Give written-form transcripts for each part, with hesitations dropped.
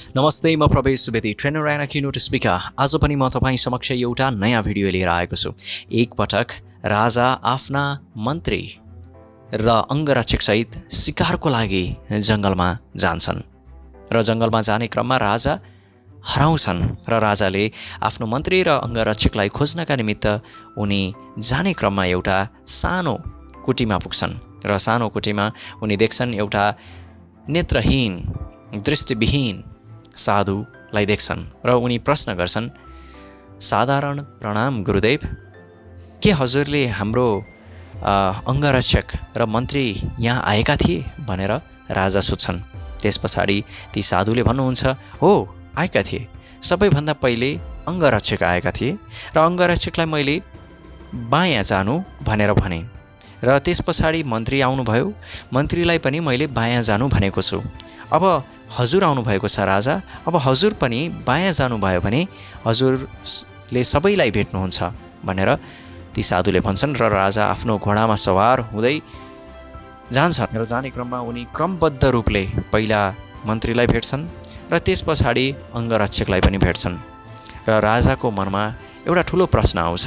नमस्ते, म प्रवेश सुवेदी, ट्रेनर एन्ड किनोट स्पिकर। आज पनि म तपाईँ समक्ष एउटा नयाँ भिडियो लिएर आएको छु। एकपटक राजा आफ्ना मन्त्री र अङ्गरक्षकसहित शिकारको लागि जङ्गलमा जान्छन् र जङ्गलमा जाने क्रममा राजा हराउँछन् र राजाले आफ्नो मन्त्री र अङ्गरक्षकलाई खोज्नका निमित्त उनी जाने क्रममा एउटा सानो कुटीमा पुग्छन् र सानो कुटीमा उनी देख्छन् एउटा नेत्रहीन, दृष्टिविहीन साधुलाई देख्छन् र उनी प्रश्न गर्छन्, साधारण प्रणाम गुरुदेव, के हजुरले हाम्रो अङ्गरक्षक र मन्त्री यहाँ आएका थिए भनेर राजा सोध्छन्। त्यस पछाडि ती साधुले भन्नुहुन्छ, हो आएका थिए, सबैभन्दा पहिले अङ्गरक्षक आएका थिए र अङ्गरक्षकलाई मैले बायाँ जानु भनेर भने र त्यस पछाडि मन्त्री आउनुभयो, मन्त्रीलाई पनि मैले बायाँ जानु भनेको छु। अब हजुर आउनुभएको छ राजा, अब हजुर पनि बायाँ जानुभयो भने हजुरले सबैलाई भेट्नुहुन्छ भनेर ती साधुले भन्छन् र राजा आफ्नो घोडामा सवार हुँदै जान्छन् र जाने क्रममा उनी क्रमबद्ध रूपले पहिला मन्त्रीलाई भेट्छन् र त्यस पछाडि अङ्गरक्षकलाई पनि भेट्छन् र राजाको मनमा एउटा ठुलो प्रश्न आउँछ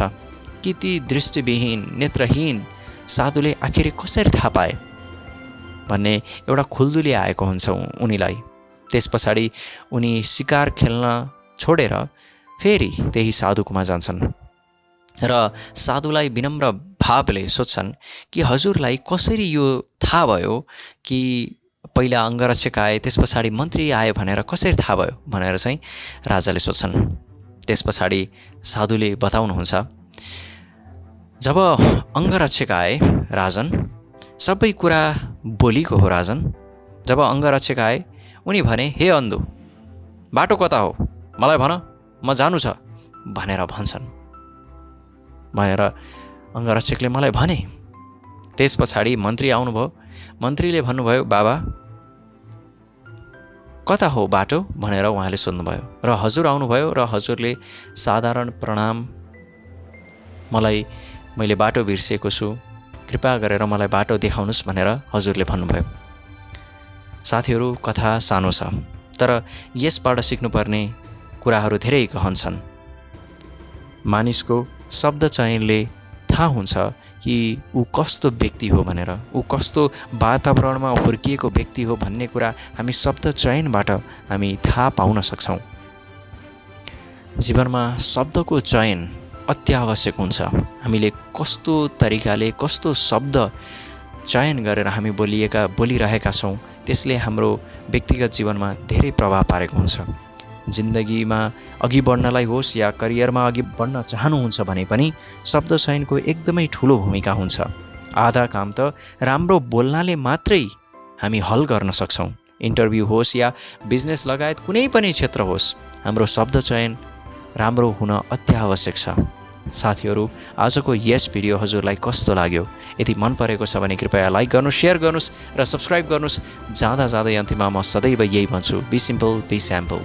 कि ती दृष्टिविहीन, नेत्रहीन साधुले आखिर कसरी थाहा पाए भन्ने एउटा खुल्दुली आएको हुन्छ उनीलाई। त्यस पछाडि उनी शिकार खेल्न छोडेर फेरि त्यही साधुकोमा जान्छन् र साधुलाई विनम्र भावले सोध्छन् कि हजुरलाई कसरी यो थाहा भयो कि पहिला अङ्गरक्षक आए त्यस पछाडि मन्त्री आए भनेर कसरी थाहा भयो भनेर चाहिँ राजाले सोध्छन्। त्यस पछाडि साधुले बताउनुहुन्छ, जब अङ्गरक्षक आए राजन, सबै कुरा बोलीको हो राजन। जब अङ्गरक्षक आए उनी भने, हे अन्धु, बाटो कता हो मलाई भन, म जानु छ भनेर भन्छन् भनेर अङ्गरक्षकले मलाई भने। त्यस पछाडि मन्त्री आउनुभयो, मन्त्रीले भन्नुभयो, बाबा कता हो बाटो भनेर उहाँले सोध्नुभयो र हजुर आउनुभयो र हजुरले साधारण प्रणाम, मैले बाटो बिर्सिएको छु, कृपा गरेर मलाई बाटो देखाउनुहोस् भनेर हजुरले भन्नुभयो। साथीहरू, कथा सानो छ तर यसबाट सिक्नुपर्ने कुराहरू धेरै गहन छन्। मानिसको शब्द चयनले थाहा हुन्छ कि ऊ कस्तो व्यक्ति हो भनेर, ऊ कस्तो वातावरणमा हुर्किएको व्यक्ति हो भन्ने कुरा हामी शब्द चयनबाट हामी थाहा पाउन सक्छौँ। जीवनमा शब्दको चयन अत्यावश्यक हुन्छ। हामीले कस्तो तरिकाले, कस्तो शब्द चयन गरेर हामी बोलिरहेका छौँ त्यसले हाम्रो व्यक्तिगत जीवनमा धेरै प्रभाव पारेको हुन्छ। जिन्दगीमा अघि बढ्नलाई होस् या करियरमा अघि बढ्न चाहनुहुन्छ भने पनि शब्द चयनको एकदमै ठुलो भूमिका हुन्छ। आधा काम त राम्रो बोल्नाले मात्रै हामी हल गर्न सक्छौँ। इन्टरभ्यू होस् या बिजनेस लगायत कुनै पनि क्षेत्र होस्, हाम्रो शब्द चयन राम्रो हुन अत्यावश्यक छ। साथीहरू, आजको यस भिडियो हजुरलाई कस्तो लाग्यो? यदि मन परेको छ भने कृपया लाइक गर्नुहोस्, सेयर गर्नुहोस् र सब्सक्राइब गर्नुहोस्। जाँदा अन्तिममा म सदैव यही भन्छु, बी सिम्पल, बी स्याम्पल।